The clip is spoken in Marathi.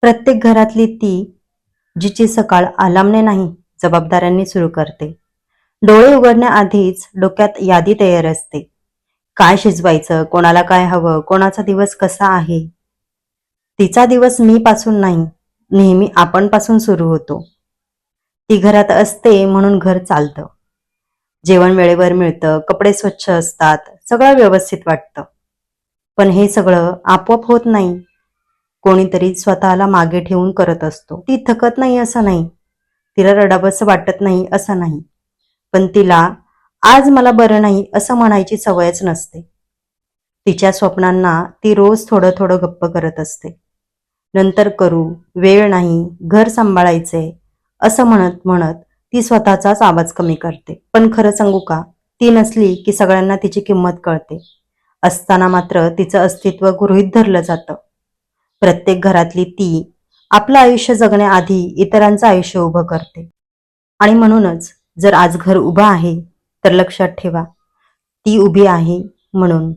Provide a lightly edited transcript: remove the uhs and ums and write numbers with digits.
प्रत्येक घरातली ती जिची सकाळ अलार्मने नाही जबाबदाऱ्यांनी सुरू करते. डोळे उघडण्याआधीच डोक्यात यादी तयार असते. काय शिजवायचं, कोणाला काय हवं, कोणाचा दिवस कसा आहे. तिचा दिवस मी पासून नाही, नेहमी आपण पासून सुरू होतो. ती घरात असते म्हणून घर चालतं. जेवण वेळेवर मिळतं, कपडे स्वच्छ असतात, सगळं व्यवस्थित वाटतं. पण हे सगळं आपोआप होत नाही. कोणीतरी स्वतःला मागे ठेवून करत असतो. ती थकत नाही असं नाही, तिला रडावंसं वाटत नाही असं नाही, पण तिला आज मला बरं नाही असं म्हणायची सवयच नसते. तिच्या स्वप्नांना ती रोज थोडं थोडं गप्प करत असते. नंतर करू, वेळ नाही, घर सांभाळायचे असं म्हणत म्हणत ती स्वतःचाच आवाज कमी करते. पण खरं सांगू का, ती नसली की सगळ्यांना तिची किंमत कळते. असताना मात्र तिचं अस्तित्व गृहीत धरलं जातं. प्रत्येक घरातली ती आपलं आयुष्य जगण्याआधी इतरांचं आयुष्य उभं करते. आणि म्हणूनच जर आज घर उभं आहे तर लक्षात ठेवा, ती उभी आहे म्हणून.